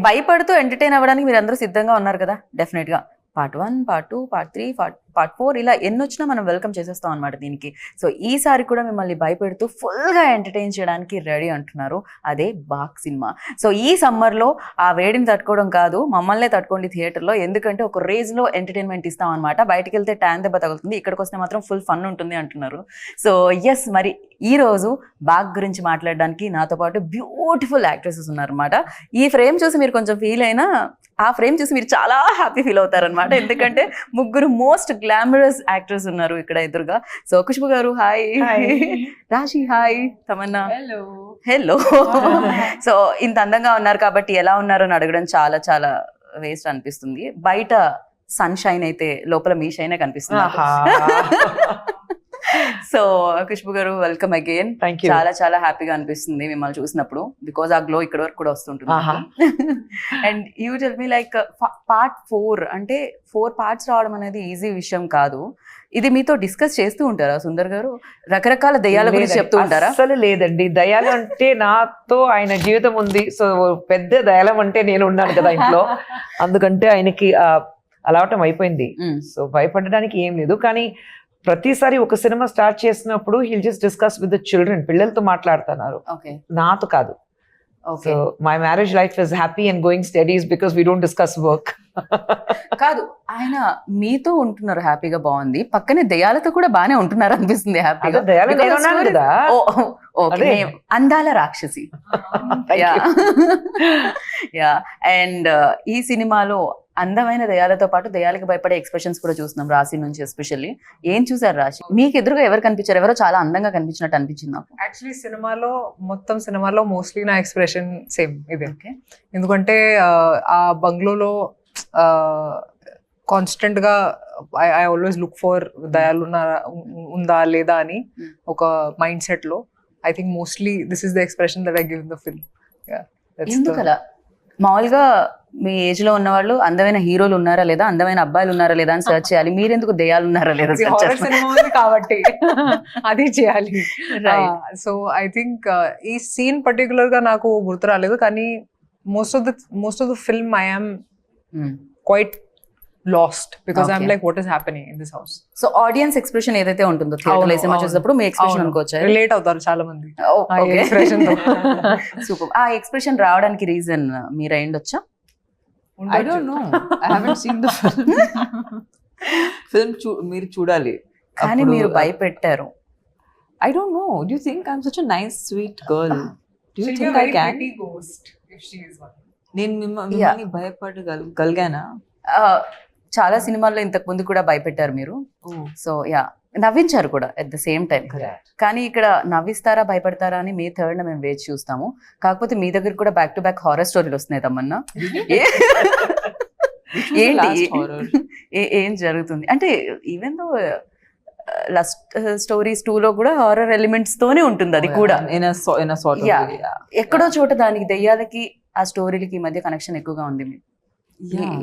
భయపడుతూ ఎంటర్టైన్ అవ్వడానికి మీరందరూ సిద్ధంగా ఉన్నారు కదా డెఫినెట్‌గా. పార్ట్ 1, పార్ట్ 2, పార్ట్ 3, పార్ట్ 4 ఇలా ఎన్నొచ్చినా మనం వెల్కమ్ చేసేస్తాం అనమాట దీనికి. సో, ఈసారి కూడా మిమ్మల్ని భయపెడుతూ ఫుల్‌గా ఎంటర్టైన్ చేయడానికి రెడీ అంటున్నారు. అదే 'బాక్' సినిమా. సో, ఈ సమ్మర్‌లో ఆ వేడిని తట్టుకోవడం కాదు, మమ్మల్నే తట్టుకోండి థియేటర్‌లో. ఎందుకంటే ఒక రేంజ్‌లో ఎంటర్టైన్‌మెంట్ ఇస్తాం అనమాట. బయటికెళ్తే ట్యాన్ దెబ్బ తగులుతుంది. ఇక్కడికొస్తే మాత్రం ఫుల్ ఫన్ ఉంటుంది అంటున్నారు. సో, యెస్ మరి ఈరోజు 'బాక్' గురించి మాట్లాడడానికి నాతో పాటు బ్యూటిఫుల్ యాక్ట్రెసెస్ ఉన్నారనమాట. ఈ ఫ్రేమ్ చూసి మీరు కొంచెం ఫీల్ అయినా ఆ ఫ్రేమ్ చూసి మీరు చాలా హ్యాపీ ఫీల్ అవుతారనమాట. ఎందుకంటే ముగ్గురు మోస్ట్ గ్లామరస్ యాక్టర్స్ ఉన్నారు ఇక్కడ ఎదురుగా. సో, ఖుష్బు గారు హాయ్, రాశి హాయ్, తమన్నా హలో. సో, ఇంత అందంగా ఉన్నారు కాబట్టి ఎలా ఉన్నారు అని అడగడం చాలా చాలా వేస్ట్ అనిపిస్తుంది. బయట సన్ షైన్ అయితే లోపల మీ షైనే కనిపిస్తుంది. సో, ఖుష్బు గారు వెల్కమ్ అగైన్. చాలా చాలా హ్యాపీగా అనిపిస్తుంది మిమ్మల్ని చూసినప్పుడు. బికాజ్ ఆ గ్లో ఇక్కడ వరకు కూడా వస్తుంటుంది. And you tell me like part 4 అంటే 4 పార్ట్స్ రావడం అనేది ఈజీ విషయం కాదు. ఇది మీతో డిస్కస్ చేస్తూ ఉంటారా సుందర్ గారు? రకరకాల దయ్యాల గురించి చెప్తూ ఉంటారా? అసలు లేదండి, దయాలు అంటే నాతో ఆయన జీవితం ఉంది. సో పెద్ద దయాలం అంటే నేను ఉన్నాను కదా ఇంట్లో, అందుకంటే ఆయనకి అలవాటం అయిపోయింది. సో భయపడడానికి ఏం లేదు. కానీ ప్రతిసారి ఒక సినిమా స్టార్ట్ చేసినప్పుడు hill just discuss with the children, పిల్లలతో మాట్లాడుతున్నారు, నాతో కాదు. So my marriage life is happy and going studies because we don't discuss work. కాదు, ఆయన మీతో ఉంటున్నారు హ్యాపీగా, బాగుంది. పక్కనే దయాలతో కూడా బానే ఉంటున్నారు అనిపిస్తుంది హ్యాపీగా. కదా అందాల రాక్షసి. యా. అండ్ ఈ సినిమాలో అందమైన దయాలతో పాటు దయాలకు భయపడే ఎక్స్ప్రెషన్స్ కూడా చూస్తున్నాం రాశి నుంచి. ఎస్పెషల్లీ ఏం చూసారు రాశి? మీకు ఎదురుగా ఎవరు కనిపించారు? ఎవరో చాలా అందంగా కనిపించినట్టు అనిపించింది నాకు. యాక్చువల్లీ సినిమాలో మోస్ట్లీ నా ఎక్స్ప్రెషన్ సేమ్ ఇదే. ఎందుకంటే ఆ బంగ్లోలో కాన్స్టెంట్ గా ఐ ఆల్వేస్ లుక్ ఫర్ దయాలు ఉందా లేదా అని ఒక మైండ్ సెట్ లో. I think mostly this is the expression that I give in the film. ఎందుకలా? మామూలుగా మీ ఏజ్ లో ఉన్న వాళ్ళు అందమైన హీరోలు ఉన్నారా లేదా, అందమైన అబ్బాయిలు ఉన్నారా లేదా అని సర్చ్ చేయాలి. మీరెందుకు దెయ్యాలు ఉన్నారా లేదా కాబట్టి అది చేయాలి. సో ఐ థింక్ ఈ సీన్ పర్టికులర్ గా నాకు గుర్తు రాలేదు, కానీ most of the film I am quite lost because I'm like, what is happening in this house? So audience expression ఏదైతే ఉంటుందో థియేటర్ లో సినిమా చూసినప్పుడు మీ ఎక్స్ప్రెషన్ అనుకోవచ్చు. రిలేట్ అవుతారు చాలా మంది సూపర్. ఆ ఎక్స్ప్రెషన్ రావడానికి రీజన్ మీరు అయ్యుండొచ్చా? I don't know. I haven't seen the film. మీరు చూడాలి. కానీ మీరు భయపెట్టారు. I don't know. Do you think I'm such a nice, sweet girl? Do you think I can? నేను మిమ్మల్ని భయపడగలిగానా? చాలా సినిమాల్లో ఇంతకు ముందు కూడా భయపెట్టారు మీరు. సో యా, నవ్వించారు కూడా ఎట్ ద సేమ్ టైం. కానీ ఇక్కడ నవ్విస్తారా భయపడతారా అని మే 3rd మేము వేచి చూస్తాము. కాకపోతే మీ దగ్గర కూడా బ్యాక్ టు బ్యాక్ హారర్ స్టోరీలు వస్తున్నాయి తమన్నా. ఏంటి ఏం జరుగుతుంది అంటే, ఈవెన్ దో లస్ట్ స్టోరీస్ 2 లో కూడా హారర్ ఎలిమెంట్స్ తోనే ఉంటుంది అది కూడా. ఎక్కడో చోట దానికి దెయ్యాలకి ఆ స్టోరీలకి మధ్య కనెక్షన్ ఎక్కువగా ఉంది.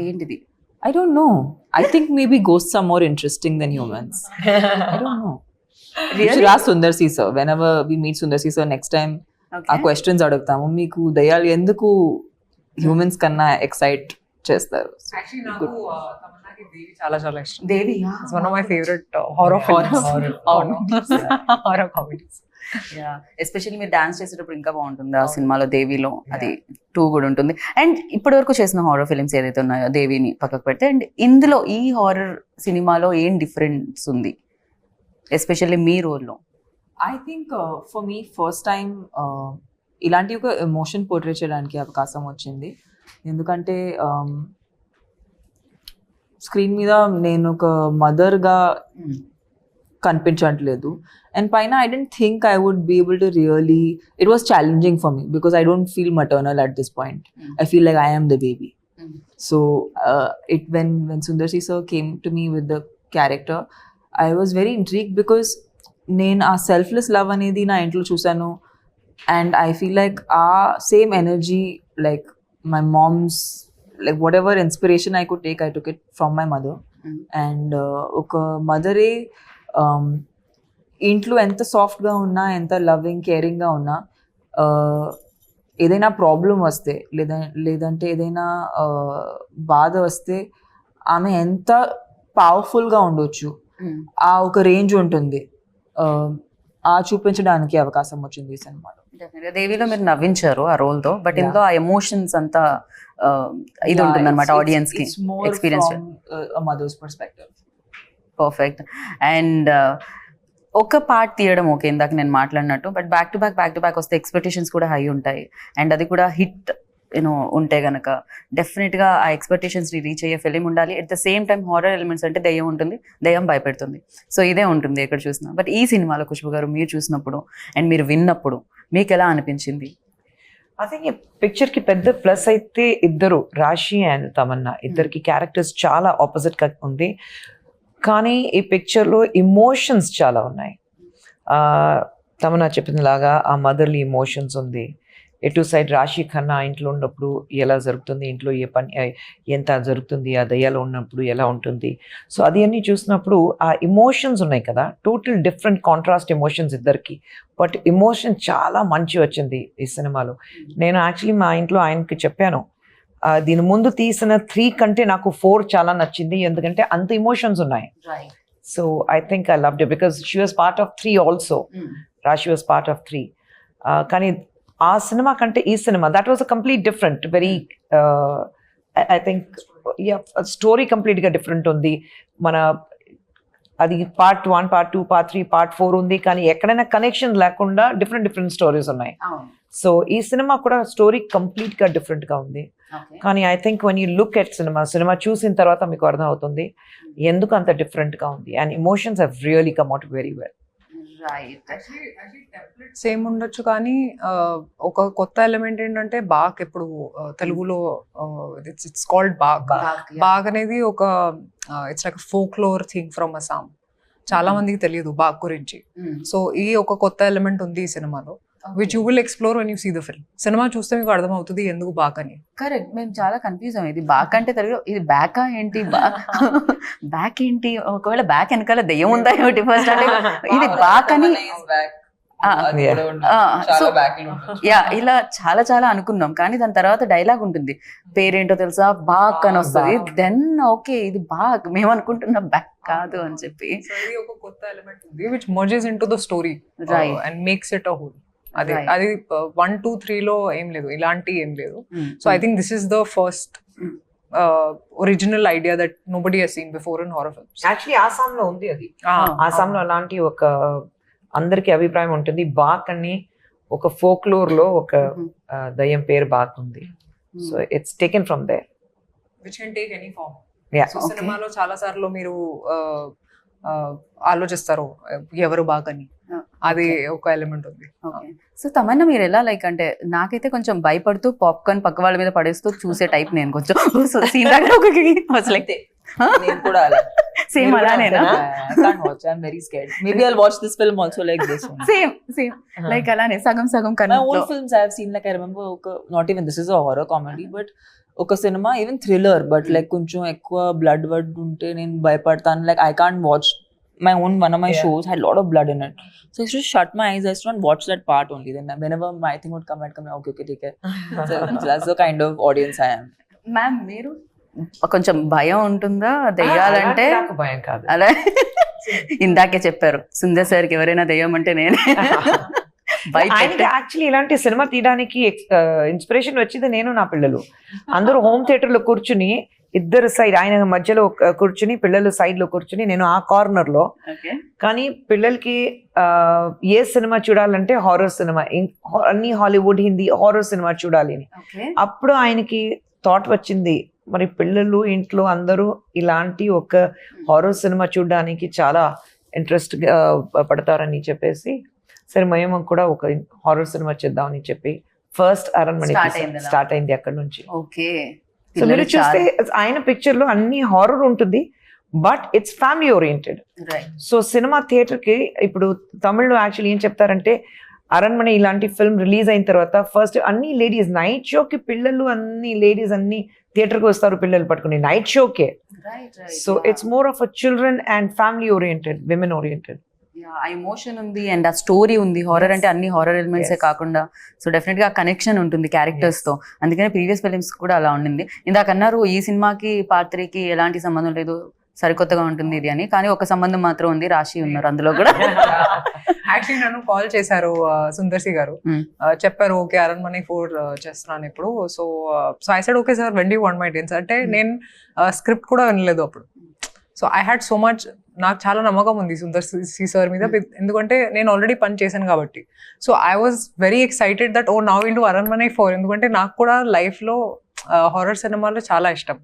ఏంటిది? I don't know. I think maybe ghosts are more interesting than humans. I don't know. Really? You should ask Sundar C sir. Whenever we meet Sundar C sir next time, ఆ questions అడుగుతాము. మీకు దయ్యాలు ఎందుకు humans కన్నా excite చేస్తారు? Actually నాకు తమన్నాకి దేవి చాలా చాలా ఇష్టం. Devi it's one of my favourite horror comedies. Especially మీరు డాన్స్ చేసేటప్పుడు ఇంకా బాగుంటుంది ఆ సినిమాలో. దేవిలో అది 2 కూడా ఉంటుంది. అండ్ ఇప్పటి వరకు చేసిన హారర్ ఫిల్మ్స్ ఏదైతే ఉన్నాయో దేవిని పక్కకు పెడితే, అండ్ ఇందులో ఈ హారర్ సినిమాలో ఏం డిఫరెన్స్ ఉంది ఎస్పెషల్లీ మీ రోల్లో? I think for me first time ఇలాంటి ఒక ఎమోషన్ పోర్ట్రే చేయడానికి అవకాశం వచ్చింది. ఎందుకంటే స్క్రీన్ మీద నేను ఒక మదర్గా కనిపించట్లేదు. And paina, I didn't think I would be able to really, it was challenging for me because I don't feel maternal at this point. I feel like I am the baby. So when Sundar C sir came to me with the character, I was very intrigued because నేను ఆ selfless love అనేది నా ఇంట్లో చూసాను. And I feel like same energy, like my mom's, like whatever inspiration I could take, I took it from my mother. And ఒక మదరే ఇంట్లో ఎంత సాఫ్ట్గా ఉన్నా, ఎంత లవింగ్ కేరింగ్గా ఉన్నా, ఏదైనా ప్రాబ్లం వస్తే లేదంటే ఏదైనా బాధ వస్తే ఆమె ఎంత పవర్ఫుల్గా ఉండొచ్చు ఆ ఒక రేంజ్ ఉంటుంది, ఆ చూపించడానికి అవకాశం వచ్చింది ఈ సినిమాలో. దేవిలో మీరు నవ్వించారు ఆ రోల్ తో, బట్ ఇందులో ఆ ఎమోషన్స్ అంతా ఇది ఉంటుంది అనమాట ఆడియన్స్ కి experience. Mother's perspective. Perfect. And ఒక పార్ట్ తీయడం ఓకే, ఇందాక నేను మాట్లాడినట్టు, బట్ బ్యాక్ టు బ్యాక్ వస్తే ఎక్స్పెక్టేషన్స్ కూడా హై ఉంటాయి. అండ్ అది కూడా హిట్ ఉంటే గనక డెఫినెట్గా ఆ ఎక్స్పెక్టేషన్స్ని రీచ్ అయ్యే ఫిలిం ఉండాలి. At the same time horror elements అంటే దయ్యం ఉంటుంది, దయ్యం భయపెడుతుంది, సో ఇదే ఉంటుంది ఎక్కడ చూసినా. బట్ ఈ సినిమాలో ఖుష్బు గారు మీరు చూసినప్పుడు అండ్ మీరు విన్నప్పుడు మీకు ఎలా అనిపించింది? ఐ థింక్ ఈ పిక్చర్ కి పెద్ద ప్లస్ అయితే ఇద్దరు, రాశి అండ్ తమన్నా, ఇద్దరికి క్యారెక్టర్స్ చాలా ఆపోజిట్ గా ఉంది. కానీ ఈ పిక్చర్లో ఎమోషన్స్ చాలా ఉన్నాయి. తమన్నా చెప్పినలాగా ఆ మదర్లీ ఎమోషన్స్ ఉంది. ఎటు సైడ్ రాశి ఖన్నా ఇంట్లో ఉన్నప్పుడు ఎలా జరుగుతుంది, ఇంట్లో ఏ పని ఎంత జరుగుతుంది, ఆ దయ్యాలో ఉన్నప్పుడు ఎలా ఉంటుంది. సో అది అన్నీ చూసినప్పుడు ఆ ఎమోషన్స్ ఉన్నాయి కదా, టోటల్ డిఫరెంట్ కాంట్రాస్ట్ ఎమోషన్స్ ఇద్దరికి. బట్ ఎమోషన్ చాలా మంచి వచ్చింది ఈ సినిమాలో. నేను యాక్చువల్లీ మా ఇంట్లో ఆయనకి చెప్పాను, దీని ముందు తీసిన 3 కంటే నాకు 4 చాలా నచ్చింది, ఎందుకంటే అంత ఎమోషన్స్ ఉన్నాయి. So I think I loved it because she was part of 3 also. రాశి వాజ్ పార్ట్ ఆఫ్ 3. కానీ ఆ సినిమా కంటే ఈ cinema that was a complete different, very I think story కంప్లీట్గా డిఫరెంట్ ఉంది. మన అది పార్ట్ 1, పార్ట్ 2, పార్ట్ 3, పార్ట్ 4 ఉంది, కానీ ఎక్కడైనా కనెక్షన్ లేకుండా డిఫరెంట్ స్టోరీస్ ఉన్నాయి. సో ఈ సినిమా కూడా స్టోరీ కంప్లీట్గా డిఫరెంట్గా ఉంది. కానీ I think one you look at cinema చూసిన తర్వాత మీకు అర్థం అవుతుంది ఎందుకు అంత డిఫరెంట్గా ఉంది. And emotions have really come out very well. Same ఉండొచ్చు, కానీ ఒక కొత్త ఎలిమెంట్ ఏంటంటే బాగ్. ఇప్పుడు తెలుగులో ఇట్స్ కాల్డ్ బాగ్. బాగ్ అనేది ఒక it's like folklore thing from Assam. చాలా మందికి తెలియదు బాగ్ గురించి. సో ఈ ఒక కొత్త ఎలిమెంట్ ఉంది ఈ సినిమాలో, which you will explore when you see the film. సినిమా చూస్తే మీకు అర్థం అవుతుంది ఎందుకు బాగ్ అని. కరెక్ట్, మేము చాలా కన్ఫ్యూజ్ అయ్యాం, ఇది బ్యాక్ అంటే తెలుగు, ఇది బ్యాకా ఏంటి, బ్యాక్ ఏంటి, ఒకవేళ బ్యాక్ వెనకాల దెయ్యం ఉందా ఏమిటి ఫస్ట్ అంటే ఇది బ్యాక్ అని. సో యా, ఇలా చాలా అనుకున్నాం, కానీ దాని తర్వాత డైలాగ్ ఉంటుంది, పేరేంటో తెలుసా, బాక్ అని వస్తుంది. దెన్ ఓకే ఇది బాగ్, మేము అనుకుంటున్నాం బ్యాక్ కాదు అని చెప్పి. ఒక కొత్త ఎలిమెంట్ ఉంది which mergers into the story and makes it a whole. అది 1, 2, 3 లో ఏం లేదు, ఇలాంటి ఏం లేదు. So I think this is the first original idea that nobody has seen before in horror films. Actually ఆసాంలో ఉంది అది. ఆసాంలో అలాంటి ఒక అందరికి అభిప్రాయం ఉంటుంది, బాక్ అని ఒక ఫోక్లోర్ లో ఒక దయ్యం పేరు బాక్ ఉంది. So it's taken from there, which can take any form. Yeah. సినిమాలో చాలా సార్లు మీరు ఆలోచిస్తారు ఎవరు బాగని, అది ఒక ఎలిమెంట్ ఉంది. సో తమన్నా మీరు ఎలా లైక్ అంటే, నాకైతే కొంచెం భయపడుతూ పాప్కార్న్ పక్క వాళ్ళ మీద పడేస్తూ చూసే టైప్ నేను కొంచెం. సీన్ నేను కూడా అలా same అలానేనా? I can't watch. I'm very scared. Maybe I'll watch this film also like this one. Same like అలానే సగం My కన్నా. old films I have seen, like I remember, not even this is a horror comedy, but ఒక సినిమా even thriller, but like కొంచెం ఎక్కువ blood ఉంటే నేను భయపడతాను. Like I can't watch my one of my shows had a lot of blood in it, so I used to shut my eyes, I used to not watch that part only. Then whenever my thing would come, I'd come, okay take it. So that's the kind of audience I am. Ma'am మీరు కొంచెం భయం ఉంటుందా దెయ్యాలంటే? నాకు భయం కాదు. అలా ఇందాకే చెప్పారు, సుందర్ సార్కి ఎవరైనా దెయ్యం అంటే నేనే యాక్చువల్లీ ఇలాంటి సినిమా తీయడానికి ఇన్స్పిరేషన్ వచ్చింది నేను, నా పిల్లలు అందరూ హోమ్ థియేటర్ లో కూర్చుని, ఇద్దరు సైడ్, ఆయన మధ్యలో కూర్చుని, పిల్లలు సైడ్ లో కూర్చుని, నేను ఆ కార్నర్ లో. కానీ పిల్లలకి ఏ సినిమా చూడాలంటే హారర్ సినిమా, అన్ని హాలీవుడ్, హిందీ హారర్ సినిమా చూడాలి అని. అప్పుడు ఆయనకి థాట్ వచ్చింది, మరి పిల్లలు ఇంట్లో అందరూ ఇలాంటి ఒక హారర్ సినిమా చూడడానికి చాలా ఇంట్రెస్ట్ పడతారని చెప్పేసి, సరే మేము కూడా ఒక హారర్ సినిమా చేద్దామని చెప్పి ఫస్ట్ అరణ్మణి స్టార్ట్ అయింది అక్కడ నుంచి. ఓకే, సో మీరు చూస్తే ఆయన పిక్చర్ లో అన్ని హారర్ ఉంటుంది, but it's family oriented. So cinema theatre కి ఇప్పుడు తమిళ్లో యాక్చువల్లీ ఏం చెప్తారంటే, అరణ్మణి ఇలాంటి ఫిల్మ్ రిలీజ్ అయిన తర్వాత ఫస్ట్ అన్ని లేడీస్ నైట్ షోకి, పిల్లలు అన్ని లేడీస్ అన్ని థియేటర్కి వస్తారు పిల్లలు పట్టుకుని నైట్ షోకే. So it's more of a children and family oriented, women oriented. ఆ ఎమోషన్ ఉంది అండ్ ఆ స్టోరీ ఉంది. హారర్ అంటే అన్ని హారర్ ఎలిమెంట్సే Yes. కాకుండా సో డెఫినెట్ గా కనెక్షన్ ఉంటుంది క్యారెక్టర్స్ తో. అందుకనే ప్రీవియస్ ఫిలిమ్స్ కూడా అలా ఉండింది. ఇందాక అన్నారు ఈ సినిమాకి పార్ట్ 3కి ఎలాంటి సంబంధం లేదు, సరికొత్తగా ఉంటుంది ఇది అని, కానీ ఒక సంబంధం మాత్రం ఉంది, రాశి ఉన్నారు అందులో కూడా. యాక్చువల్లీ నన్ను కాల్ చేశారు సుందర్సి గారు. Hmm. చెప్పారు ఓకే అరణ్మనే 4 చేస్తున్నాను ఇప్పుడు. So I said okay sir, when do want my dates అంటే నేను స్క్రిప్ట్ కూడా వినలేదు అప్పుడు. So I had so much, నాకు చాలా నమ్మకం ఉంది సుందర్సి సార్ మీద, ఎందుకంటే నేను ఆల్రెడీ పని చేశాను కాబట్టి. So I was very excited that oh now will do Aranmanai 4, ఎందుకంటే నాకు కూడా లైఫ్ లో హారర్ సినిమాలు చాలా ఇష్టం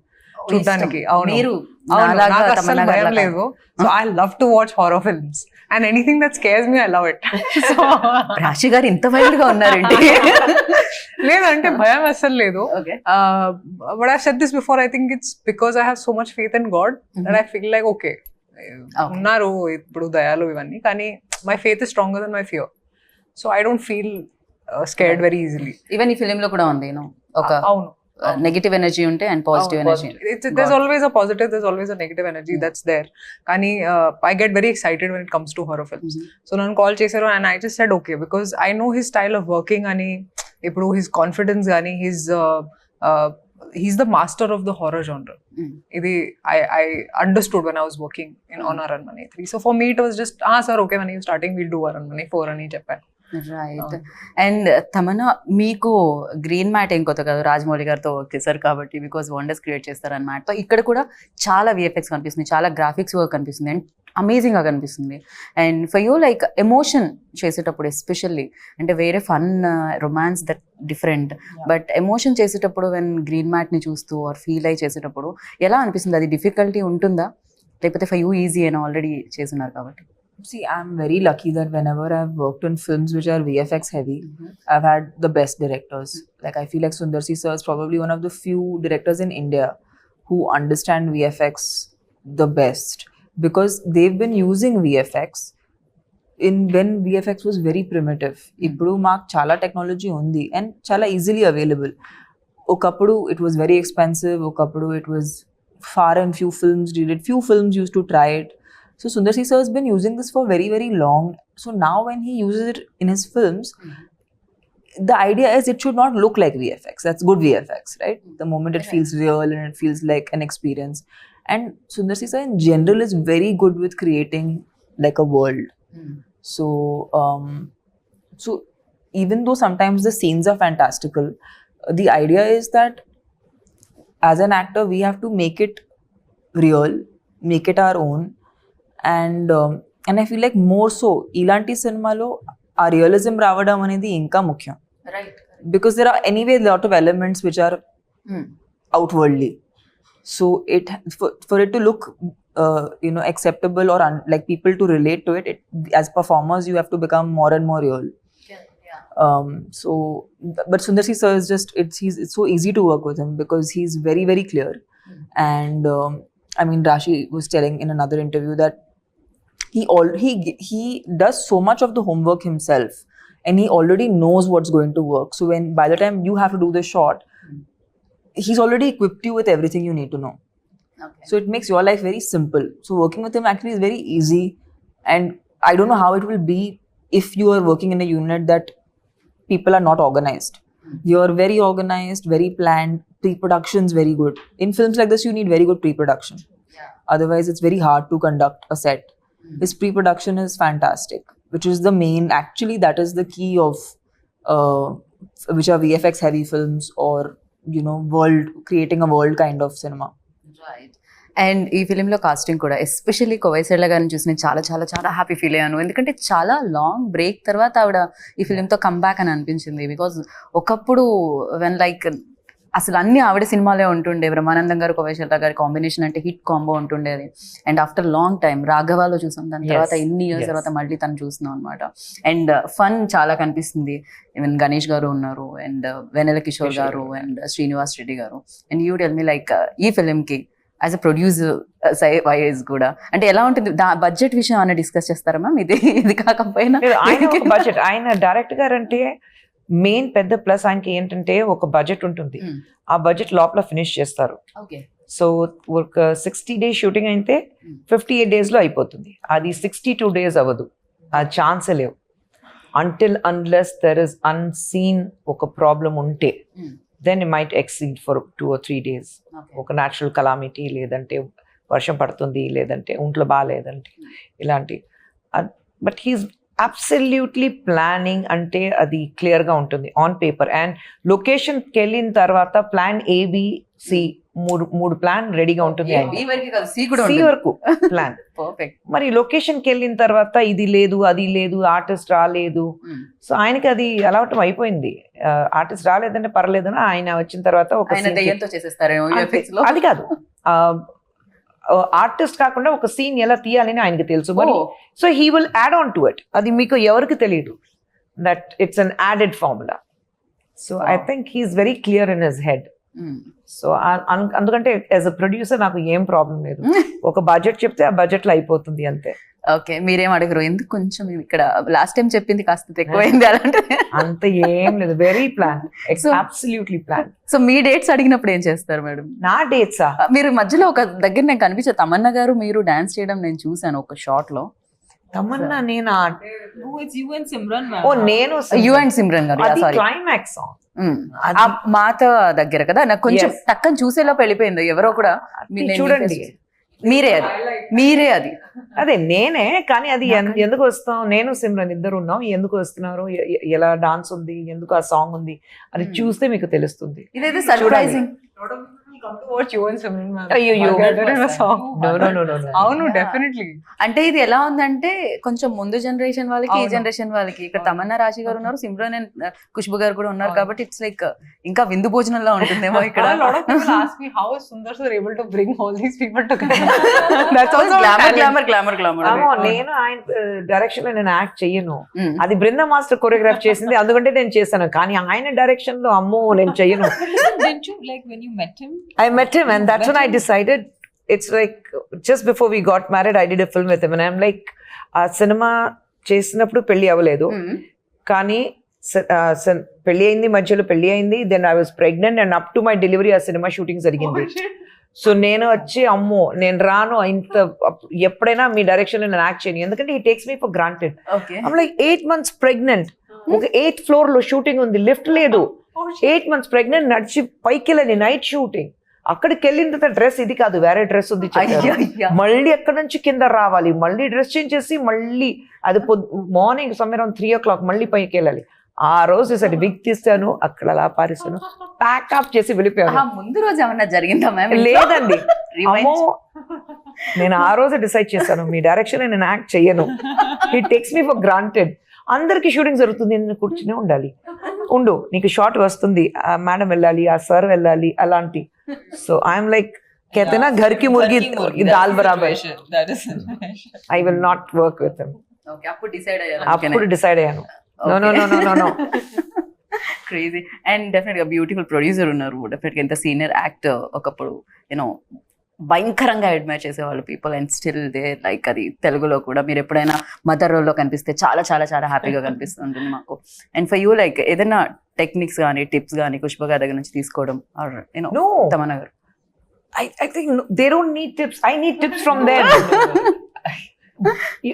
చూడడానికి. అవును, మీరు అవును, నాలాగా నాకు అస్సలు తమన్నా భయం గారిలాగా. లేదు. So I love to watch horror films and anything that scares me I love it. So రాశి గారు ఇంత వైల్డ్ గా ఉన్నారండి. లేదంటే భయం అస్సలు లేదు. Okay. But I said this before, I think it's because I have so much faith in God that I feel like okay ఉన్నారు ఇప్పుడు దయాలు ఇవన్నీ, కానీ my faith is stronger then my fear. So I don't feel scared very easily. Even ఈ film లో కూడా ఉంది ఒక అవును, నెగటివ్ ఎనర్జీ ఉంటే and positive energy. there's always a positive, there's always a negative energy that's there. Kani I get very excited when it comes to horror films. So nannu call chesaru and I just said okay, because I know his style of working ani ippudu his confidence ani he's the master of the horror genre. Idi I understood when I was working on Aranmane 3. So for me it was just sir okay, when you starting we'll do Aranmane 4 ani cheppanu. Right. And Tamannaah మీకు green mat ఏం కొత్త కాదు, రాజమౌళి గారితో work చేశారు కాబట్టి because wonders create చేస్తారు అన్న మ్యాట్తో. ఇక్కడ కూడా చాలా విఎఫ్ఎక్స్ కనిపిస్తుంది, చాలా గ్రాఫిక్స్ వర్క్ కనిపిస్తుంది అండ్ అమేజింగ్గా కనిపిస్తుంది. And for you like emotion చేసేటప్పుడు ఎస్పెషల్లీ, అంటే వేరే fun romance that different, but emotion చేసేటప్పుడు వెన్ గ్రీన్ మ్యాట్ని చూస్తూ ఆర్ ఫీల్ అయ్యి చేసేటప్పుడు ఎలా అనిపిస్తుంది? అది డిఫికల్టీ ఉంటుందా లేకపోతే ఫర్ యూ ఈజీ అని ఆల్రెడీ చేస్తున్నారు కాబట్టి? See, I'm very lucky that whenever I've worked on films which are VFX heavy, I've had the best directors. Like I feel like Sundarsi sir is probably one of the few directors in India who understand VFX the best, because they've been using VFX when VFX was very primitive. Ippudu maak chala technology undi and chala easily available. Okappudu it was very expensive, okappudu it was far and few films did it, few films used to try it. So Sundarsi sir has been using this for very, very long. So now when he uses it in his films, the idea is it should not look like VFX. That's good VFX, right? The moment it feels real and it feels like an experience. And Sundarsi sir in general is very good with creating like a world. So even though sometimes the scenes are fantastical, the idea is that as an actor we have to make it real, make it our own. And I feel like more so ilanti cinema lo aa realism raavadam anedi inka mukyam, right. because there are anyway a lot of elements which are outwardly, so for it to look acceptable or like people to relate to it, as performers you have to become more and more real. So but Sundarsi sir is just it's so easy to work with him because he's very, very clear. And I mean Rashi was telling in another interview that he does so much of the homework himself and he already knows what's going to work. So when by the time you have to do the shot, he's already equipped you with everything you need to know. Okay. So it makes your life very simple. So working with him actually is very easy. And I don't know how it will be if you are working in a unit that people are not organized. You're very organized, very planned, pre-production's very good. In films like this you need very good pre-production. Otherwise it's very hard to conduct a set. His pre-production is fantastic, which is the main, actually that is the key of which are VFX heavy films or creating a world kind of cinema. Right. And ఈ ఫిలింలో casting కూడా especially కోవైసెళ్ళ గారిని చూసి నేను చాలా చాలా చాలా happy feel అయ్యాను. ఎందుకంటే చాలా లాంగ్ బ్రేక్ తర్వాత ఆవిడ ఈ ఫిలింతో కమ్బ్యాక్ అని అనిపించింది. బికాజ్ ఒకప్పుడు వెన్ లైక్ అసలు అన్ని ఆవిడ సినిమాలే ఉంటుండే, బ్రహ్మానందం గారు కోవైసెళ్ళ గారి కాంబినేషన్ అంటే హిట్ కాంబో ఉంటుండేది. అండ్ ఆఫ్టర్ లాంగ్ టైం రాఘవాలో చూసాం, దాని తర్వాత ఎన్ని ఇయర్స్ తర్వాత మళ్ళీ తను చూస్తున్నాం అనమాట. అండ్ ఫన్ చాలా కనిపిస్తుంది. ఈవెన్ గణేష్ గారు ఉన్నారు అండ్ వెన్నెల కిషోర్ గారు అండ్ శ్రీనివాస్ రెడ్డి గారు. And you tell me like ఈ ఫిలింకి యాజ్ అ ప్రొడ్యూసర్ వైజ్ కూడా అంటే ఎలా ఉంటుంది? బడ్జెట్ విషయం అన్న డిస్కస్ చేస్తారా మ్యామ్? ఇది కాకపోయినా ఆయన బడ్జెట్, ఆయన డైరెక్టర్ గారు అంటే మెయిన్ పెద్ద ప్లస్ ఆయనకి ఏంటంటే ఒక బడ్జెట్ ఉంటుంది, ఆ బడ్జెట్ లోపల ఫినిష్ చేస్తారు. ఓకే. సో ఒక 60 days షూటింగ్ అయితే 58 days లో అయిపోతుంది. అది 62 days అవ్వదు. ఆ ఛాన్సే లేవు. Until unless there is unseen ఒక ప్రాబ్లం ఉంటే then it might exceed for 2 or 3 days. ఒక న్యాచురల్ కలామిటీ, లేదంటే వర్షం పడుతుంది, లేదంటే ఒంట్లో బాగాలేదంటే ఇలాంటి. బట్ హీస్ అబ్సల్యూట్లీ ప్లానింగ్ అంటే అది క్లియర్గా ఉంటుంది ఆన్ పేపర్. అండ్ లొకేషన్కి వెళ్ళిన తర్వాత ప్లాన్ ABC మూడు ప్లాన్ రెడీగా ఉంటుంది. C వరకు ప్లాన్. మరి లొకేషన్కి వెళ్ళిన తర్వాత ఇది లేదు, అది లేదు, ఆర్టిస్ట్ రాలేదు. సో ఆయనకి అది అలవాటు అయిపోయింది. ఆర్టిస్ట్ రాలేదంటే పర్లేదని ఆయన వచ్చిన తర్వాత ఒక అది కాదు, ఆర్టిస్ట్ కాకుండా ఒక సీన్ ఎలా తీయాలని ఆయనకి తెలుసు. మరి so he will add on to it. అది మీకు ఎవరికి తెలియదు that it's an added formula. So I think he's very clear in his head. So అందుకంటే యాజ్ అ ప్రొడ్యూసర్ నాకు ఏం ప్రాబ్లం లేదు. ఒక బడ్జెట్ చెప్తే ఆ బడ్జెట్ లో అయిపోతుంది అంతే. ఓకే, మీరేం అడగరు, ఎందుకు కొంచెం ఇక్కడ లాస్ట్ టైం చెప్పింది కాస్త ఎక్కువైంది అలాంటి? అంత ఏం లేదు, very plan, absolutely plan. So మీ డేట్స్ అడిగినప్పుడు ఏం చేస్తారు మేడం? నా డేట్సా? మీరు మధ్యలో ఒక దగ్గర నేను కనిపించారు, తమన్నా గారు మీరు డాన్స్ చేయడం నేను చూసాను ఒక షార్ట్ లో. తమన్నా నేను No, it's you and Simran, ma'am. ఓ నేను యు అండ్ సిమ్రన్ గారు, అది సారీ, క్లైమాక్స్ సాంగ్. ఆ మాత దగ్గర కదా, నాకు కొంచెం టక్కన చూసేలోపు వెళ్ళిపోయింది ఎవరో కూడా. చూడండి, మీరే అది అదే నేనే. కానీ అది ఎందుకు వస్తాం, నేను సిమ్రన్ ఇద్దరు ఉన్నాం, ఎందుకు వస్తున్నారు, ఎలా డాన్స్ ఉంది, ఎందుకు ఆ సాంగ్ ఉంది అని చూస్తే మీకు తెలుస్తుంది. ఇదైతే సర్ప్రైజింగ్. అవును, డెఫినెట్లీ. అంటే ఇది ఎలా ఉందంటే కొంచెం ముందు జనరేషన్ వాళ్ళకి, ఈ జనరేషన్ వాళ్ళకి. ఇక్కడ తమన్నా రాశి గారు ఉన్నారు, సిమ్రన్ అండ్ ఖుష్బు గారు కూడా ఉన్నారు, కాబట్టి ఇట్స్ లైక్ ఇంకా విందు భోజనంలో ఉంటుందేమో ఇక్కడ. నేను ఆయన డైరెక్షన్ లో నేను యాక్ట్ చెయ్యను, అది బృంద మాస్టర్ కొరియోగ్రాఫ్ చేసింది, అందుకంటే నేను చేశాను. కానీ ఆయన డైరెక్షన్ లో అమ్మో నేను చెయ్యను. I met him and that's when I decided, it's like just before we got married I did a film with him and I'm like ఆ సినిమా చేసినప్పుడు పెళ్లి అవ్వలేదు, కానీ పెళ్లి అయింది, మధ్యలో పెళ్లి అయింది, then I was pregnant and up to my delivery ఆ సినిమా షూటింగ్ జరిగింది. సో నేను వచ్చి అమ్మో నేను రాను, ఇంత ఎప్పుడైనా మీ డైరెక్షన్ లో నేను యాక్ట్ చేయను, ఎందుకంటే he takes me for granted. I'm like 8 months pregnant, ఒక 8th floor లో షూటింగ్ ఉంది, లిఫ్ట్ లేదు, 8 months pregnant, నడిచి పైకి వెళ్ళని నైట్ షూటింగ్. అక్కడికి వెళ్ళిన తర్వాత డ్రెస్ ఇది కాదు, వేరే డ్రెస్ ఉంది, మళ్ళీ అక్కడ నుంచి కింద రావాలి, మళ్ళీ డ్రెస్ చేంజ్ చేసి మళ్ళీ అది మార్నింగ్ సమ్వేర్ అరౌండ్ 3 o'clock మళ్ళీ పైకి వెళ్ళాలి. ఆ రోజు సరే విగ్ తీస్తాను, అక్కడ అలా పారేస్తాను, ప్యాకప్ చేసి వెళ్ళిపోయాను. ముందు రోజు ఏమన్నా జరిగిందా మ్యామ్? లేదండి, అమ్మో నేను ఆ రోజు డిసైడ్ చేశాను మీ డైరెక్షన్ నేను యాక్ట్ చెయ్యను, he takes me for granted. అందరికి షూటింగ్ జరుగుతుంది, నేను కూర్చునే ఉండాలి, ఉండు నీకు షార్ట్ వస్తుంది, ఆ మేడం వెళ్ళాలి, ఆ సార్ వెళ్ళాలి, అలాంటి. సో ఐఎమ్ లైక్ कहते घर की मुर्गी दाल बराबर, I will not work with him. Okay, అప్పుడు డిసైడ్ అయ్యాను. No. క్రేజీ. అండ్ డెఫినెట్ గా బ్యూటిఫుల్ ప్రొడ్యూసర్ ఉన్నారు, డెఫినెట్ గా ఎంత సీనియర్ యాక్టర్, ఒకప్పుడు యూనో భయంకరంగా అడ్మైర్ చేసేవాళ్ళు people, and still they like. అది తెలుగులో కూడా మీరు ఎప్పుడైనా మదర్ రోల్లో కనిపిస్తే చాలా చాలా చాలా హ్యాపీగా కనిపిస్తుంటుంది మాకు. అండ్ ఫర్ యూ లైక్ ఏదైనా టెక్నిక్స్ కానీ టిప్స్ కానీ ఖుష్బు గారి దగ్గర నుంచి తీసుకోవడం, ఆర్ యూనో తమన్నా గారు? I think they don't need tips, I need tips from them.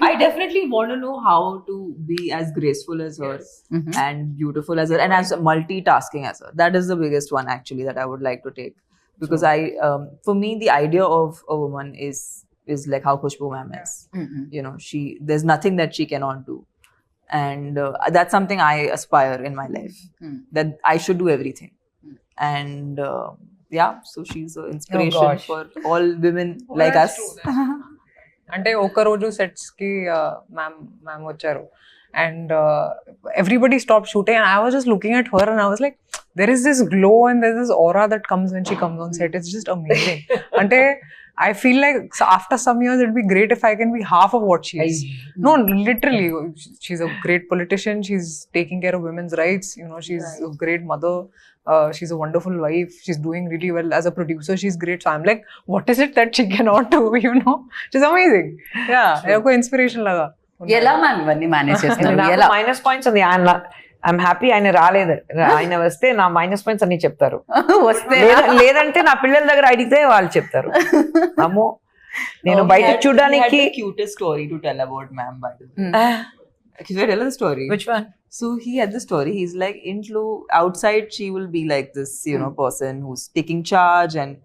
I definitely want to know how to be as graceful as her and beautiful as her and as multitasking as her. That is the biggest one actually that I would like to take, because for me the idea of a woman is like how Khushbu ma'am is. You know, there's nothing that she cannot do, and that's something I aspire in my life, that I should do everything. And yeah, so she's an inspiration for all women like us. అంటే ఒక రోజు sets కి ma'am వచ్చారు and everybody stop shooting and I was just looking at her and I was like there is this glow and there is this aura that comes when she comes on set. It's just amazing. Ante I feel like after some years it'd be great if I can be half of what she is. No, literally, she's a great politician, she's taking care of women's rights, you know, she's a great mother, she's a wonderful wife, she's doing really well as a producer, she's great. So I'm like, what is it that she cannot do, you know? She's amazing. Yeah, eko inspiration laga. ఎలా ma'am ఇవన్నీ manage చేస్తున్నారు? ఎలా minus points ఉంది, I'm happy ఆయన రాలేదు, ఆయన వస్తే నా మైనస్ పాయింట్స్ అన్ని చెప్తారు, లేదంటే నా పిల్లల దగ్గర అడిగితే వాళ్ళు చెప్తారు. అమ్మో నేను బయట చూడడానికి cutest story to tell about ma'am, by the way. Should I tell the story? Which one? So he had the story. He's like, intlo outside she will be like this, person who's taking charge and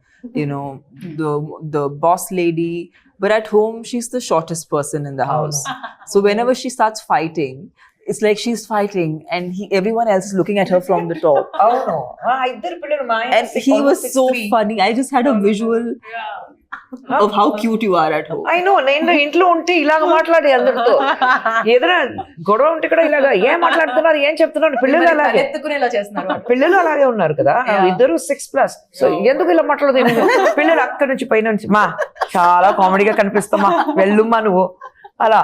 the boss lady. But at home she's the shortest person in the house. So whenever she starts fighting, it's like she's fighting and everyone else is looking at her from the top. Oh no. ఇద్దరు పిల్లలు మా ఆయన And he was so funny. I just had a visual of how cute you are at home. I know, నేను ఇంట్లో ఉంటే ఇలాగ మాట్లాడే అందరితో ఏదైనా గొడవ ఉంటే కూడా ఇలాగ ఏం మాట్లాడుతున్నారు ఏం చెప్తున్నారు పిల్లలు అలాగే ఎత్తుకునేలా చేస్తున్నారు పిల్లలు అలాగే ఉన్నారు కదా ఇద్దరు 6+. సో ఎందుకు ఇలా మాట్లాడదు పిల్లలు అక్కడి నుంచి పైన నుంచి మా చాలా కామెడీగా కనిపిస్తామా వెళ్ళుమ్మా నువ్వు అలా.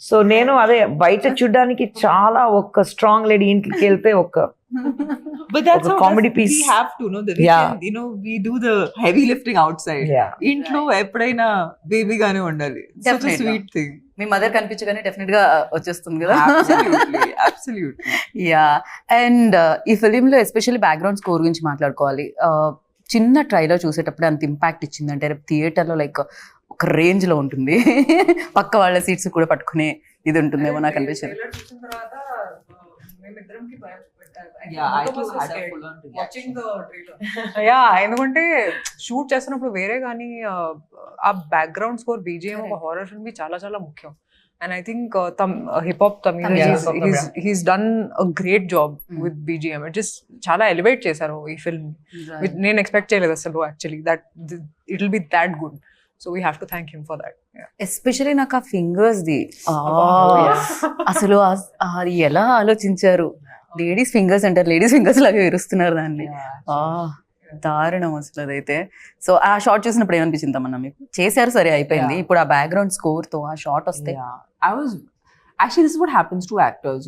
సో నేను అదే బయట చూడడానికి చాలా ఒక స్ట్రాంగ్ లేడీ ఇంటికి వెళ్తే ఒక But that's ఒక how comedy we piece. have to know that we Yeah. can, we do the heavy lifting outside. Yeah. ఇంట్లో ఎప్పుడైనా బేబీ గానే ఉండాలి. Such a Definitely. sweet thing. మీ మదర్ కనిపించగానే డెఫినెట్ గా వచ్చేస్తుంది కదా. Absolutely, absolutely. యా అండ్ ఈ ఫిలింలో ఎస్పెషల్లీ బ్యాక్గ్రౌండ్ స్కోర్ గురించి మాట్లాడుకోవాలి. చిన్న ట్రైలర్ చూసేటప్పుడు అంత ఇంపాక్ట్ ఇచ్చిందంటే రేపు థియేటర్లో లైక్ ఒక రేంజ్ లో ఉంటుంది. పక్క వాళ్ళ సీట్స్ కూడా పట్టుకునే ఇది ఉంటుందేమో నాకు అనిపించింది. Yeah, I too had a full on reaction. Yeah ఎందుకంటే షూట్ చేస్తున్నప్పుడు వేరే కానీ ఆ బ్యాక్గ్రౌండ్ స్కోర్ బీజిఎం ఒక హారర్ ఫిల్మ్ కి చాలా చాలా ముఖ్యం. And I think hip hop Tamil, he's done a great job with BGM. It just చాలా ఎలివేట్ చేశారు ఈ ఫిల్మ్. నేను ఎక్స్పెక్ట్ చేయలేదు అసలు actually that it will be that good. So we have to thank him for that. Especially నాకు ఆ fingers the అసలు అది ఎలా ఆలోచించారు. లేడీస్ ఫింగర్స్ అంటారు, లేడీస్ ఫింగర్స్ లాగా విరుస్తున్నారు దాన్ని. దారుణం అసలు అదైతే. సో ఆ షార్ట్ చూసినప్పుడు ఏమనిపించింది తమన్నా మీకు? చేశారు సరే అయిపోయింది, ఇప్పుడు ఆ బ్యాక్గ్రౌండ్ స్కోర్ తో ఆ షార్ట్ వస్తే Yeah, I was actually, this is what happens to actors,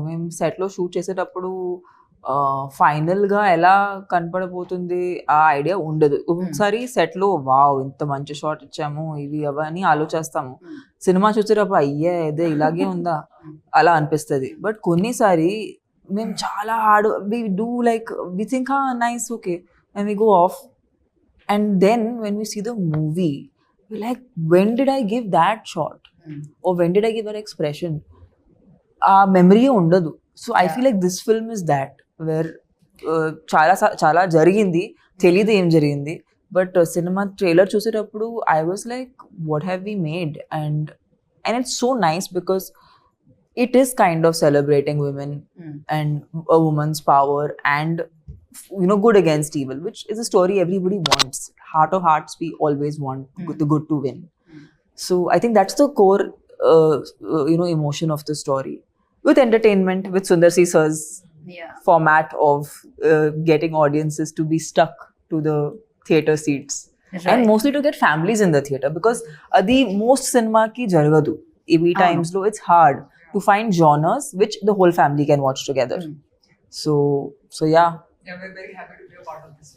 మేము సెట్ లో షూట్ చేసేటప్పుడు ఫైనల్ గా ఎలా కనపడబోతుంది ఆ ఐడియా ఉండదు. ఒకసారి సెట్ లో వావ్ ఇంత మంచి షాట్ ఇచ్చాము ఇవి అవన్నీ ఆలోచిస్తాము. సినిమా చూసేటప్పుడు అయ్యే ఇదే ఇలాగే ఉందా అలా అనిపిస్తుంది. బట్ కొన్నిసారి మేము చాలా hard we do like we think nice okay and we go off and then when we see the movie like when did I give that shot or when did I give that expression? Memory undadu. So I feel like this film is that where చాలా జరిగింది తెలియదు ఏం జరిగింది. But cinema trailer చూసేటప్పుడు I was like what have we made? And it's so nice because it is kind of celebrating women and a woman's power and good against evil, which is a story everybody wants. Heart of hearts, we always want the good to win. So I think that's the core emotion of the story, with entertainment, with Sundar C Sir's format of getting audiences to be stuck to the theatre seats. Right. And mostly to get families in the theatre, because adi most cinema ki jaragadu evi times lo it's hard to find genres which the whole family can watch together. So yeah. we're very happy to be a part of this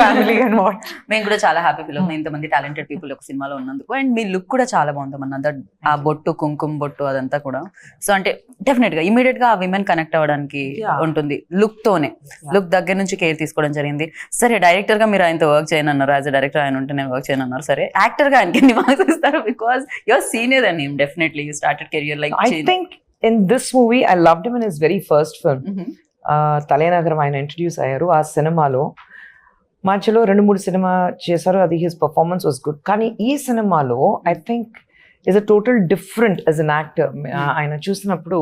family and what. మేము కూడా చాలా happy feel అవుతుంది ఇంతమంది talented people ఒక సినిమాలో ఉన్నందుకు. And me look కూడా చాలా బాగుందన్న ఆ బొట్టు కుంకుమ బొట్టు అదంతా కూడా. సో అంటే డెఫినెట్ గా ఇమీడియట్ గా ఆ విమెన్ కనెక్ట్ అవ్వడానికి ఉంటుంది లుక్ తోనే. లుక్ దగ్గర నుంచి కేర్ తీసుకోవడం జరిగింది. సరే డైరెక్టర్ గా మీరు ఆయనతో వర్క్ చేయనన్నారు, యాజ్ అ డైరెక్టర్ ఆయన ఉంటే నేను వర్క్ చేయనన్నారు. సరే యాక్టర్ గా ఆయనకి ఎన్ని మార్క్స్ ఇస్తారు? Because your senior and him definitely you started career like. I think in this movie I loved him in his very first film. తలేనగరం ఆయన ఇంట్రడ్యూస్ అయ్యారు. ఆ సినిమాలో మధ్యలో 2-3 సినిమా చేశారు, అది హిస్ పర్ఫార్మెన్స్ వాజ్ గుడ్. కానీ ఈ సినిమాలో I think is a total different as an actor. ఆయన చూసినప్పుడు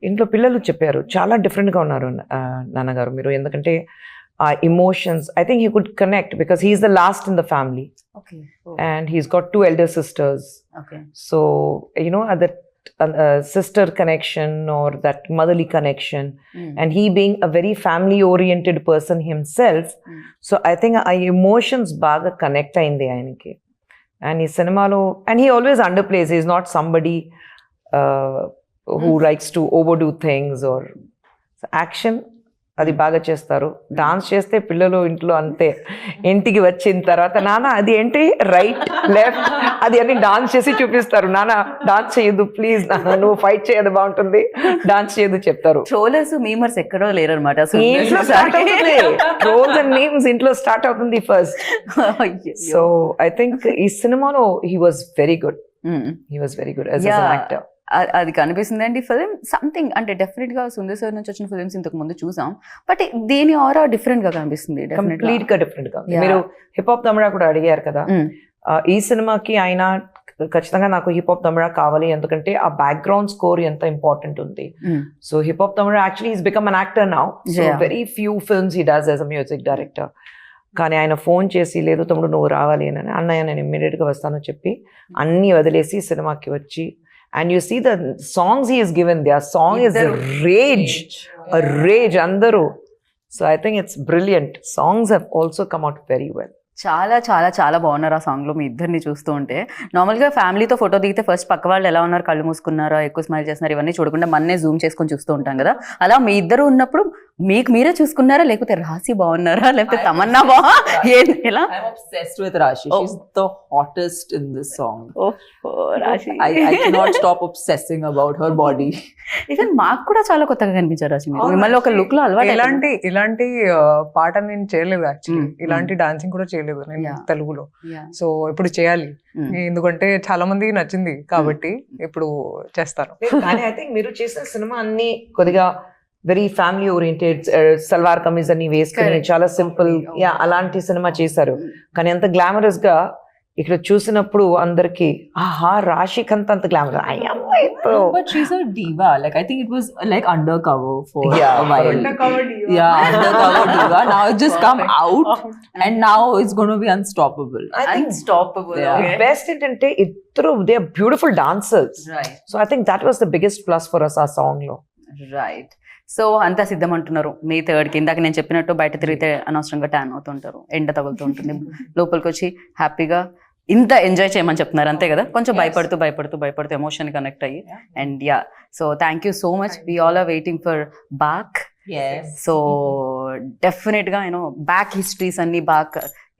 ఇంట్లో పిల్లలు చెప్పారు చాలా డిఫరెంట్గా ఉన్నారు నాన్నగారు మీరు, ఎందుకంటే ఆ emotions I think he could connect because he's the last in the family and he's got 2 elder sisters. So that sister connection or that motherly connection, and he being a very family oriented person himself, so I think our emotions baga connect ayindi ayaniki. And ee cinema lo, and he always underplays, he is not somebody who likes to overdo things or action అది బాగా చేస్తారు. Dance చేస్తే పిల్లలు ఇంట్లో అంతే, ఇంటికి వచ్చిన తర్వాత నాన్న అది ఏంటి రైట్ లెఫ్ట్ అది అన్ని డాన్స్ చేసి చూపిస్తారు. నాన్న డాన్స్ చేయదు ప్లీజ్, నాన్న నువ్వు ఫైట్ చేయదు బాగుంటుంది, డాన్స్ చేయదు చెప్తారు. ట్రోలర్స్ మీమర్స్ ఎక్కడో లేరనమాట. ఇంట్లో స్టార్ట్ అవుతుంది, ట్రోల్స్ అండ్ మీమ్స్ ఇంట్లో స్టార్ట్ అవుతుంది ఫస్ట్. సో ఐ థింక్ ఈ సినిమాలో he was very good. He was very good as an actor. అది కనిపిస్తుంది అండి ఫిలిం సంథింగ్ అంటే డెఫినెట్ గా సుందర్ సార్ నుంచి వచ్చిన ఫిలిమ్స్ ఇంతకు ముందు చూసాం బట్ దీని ఆరా డిఫరెంట్ గా కనిపిస్తుంది కంప్లీట్ గా డిఫరెంట్ గా మీరు హిప్ హాప్ తమిళ కూడా అడిగారు కదా ఈ సినిమాకి ఆయన ఖచ్చితంగా నాకు హిప్ హాప్ తమిళ కావాలి ఎందుకంటే ఆ బ్యాక్గ్రౌండ్ స్కోర్ ఎంత ఇంపార్టెంట్ ఉంది so hip hop Tamil actually is become an actor now so very few films he does as a music director కానీ ఆయన ఫోన్ చేసి లేదు తమ్ముడు నువ్వు రావాలి అని అన్నయ్య నేను ఇమ్మీడియట్ గా వస్తాను చెప్పి అన్ని వదిలేసి సినిమాకి వచ్చి and you see the songs he is given the ఆ సాంగ్ ఇస్ రేజ్ అందరూ so I think it's brilliant songs have also come out very well చాలా చాలా చాలా బాగున్నారు ఆ సాంగ్లో మీ ఇద్దరిని చూస్తూ ఉంటే నార్మల్గా ఫ్యామిలీతో ఫోటో దిగితే ఫస్ట్ పక్క వాళ్ళు ఎలా ఉన్నారు కళ్ళు మూసుకున్నారా ఎక్కువ స్మైల్ చేస్తున్నారు ఇవన్నీ చూడకుండా మన్నే జూమ్ చేసుకొని చూస్తూ ఉంటాం కదా అలా మీ ఇద్దరు ఉన్నప్పుడు మీకు మీరే చూసుకున్నారా లేకపోతే రాశి బాగున్నారా లేకపోతే తమన్నా ఎలా I'm obsessed with Rashi. She's the hottest in this song. రాశి I cannot stop obsessing about her body. Even మాకు కూడా చాలా కొత్తగా కనిపించారు రాశి మీరు మిమ్మల్ని ఒక లుక్ లో అలవాటు ఇలాంటి పాట నేను చేయలేదు యాక్చువల్లీ ఇలాంటి డాన్సింగ్ కూడా చేయలేదు నేను తెలుగులో సో ఇప్పుడు చేయాలి ఎందుకంటే చాలా మందికి నచ్చింది కాబట్టి ఇప్పుడు చేస్తాను కానీ ఐ థింక్ మీరు చేసిన సినిమా అన్ని కొద్దిగా very family oriented salwar kameez అన్ని వేసుకుని చాలా సింపుల్ యా అలాంటి సినిమా చేశారు కానీ అంత గ్లామరస్ గా ఇక్కడ చూసినప్పుడు అందరికి ఆహా రాశికంత అంత glamorous But she's a diva. Like I think it was like undercover for Yeah, a while. Undercover diva. Yeah, undercover diva. Now it's just come out, and now it's going to be unstoppable. Unstoppable best ఏంటంటే ఇద్దరు they are beautiful dancers right so I think that was the biggest plus for us ఆ song లో right so అంతా సిద్ధం అంటున్నారు మే 3rd కి ఇందాక నేను చెప్పినట్టు బయట తిరిగితే అనవసరంగా ట్యాన్ అవుతుంటారు ఎండ తగులుతూ ఉంటుంది లోపలికి వచ్చి హ్యాపీగా ఇంత ఎంజాయ్ చేయమని చెప్తున్నారు అంతే కదా కొంచెం భయపడుతూ ఎమోషన్ కనెక్ట్ అయ్యి and yeah so thank you so much we all are waiting for Baak Yes. So definite గా యూనో బ్యాక్ హిస్టరీస్ అన్ని బాక్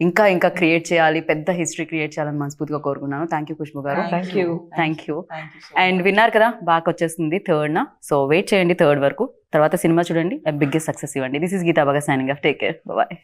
ఇంకా క్రియేట్ చేయాలి పెద్ద హిస్టరీ క్రియేట్ చేయాలని మనస్ఫూర్తిగా కోరుకున్నాను థ్యాంక్ యూ ఖుష్బు గారు Thank you. Thank you Thank you so and విన్నారు కదా బాక్ వచ్చేస్తుంది 3rd సో వెయిట్ చేయండి 3rd వరకు తర్వాత సినిమా చూడండి బిగ్గెస్ట్ సక్సెస్ ఇవ్వండి దిస్ ఇస్ గీతా బాగా signing off take care bye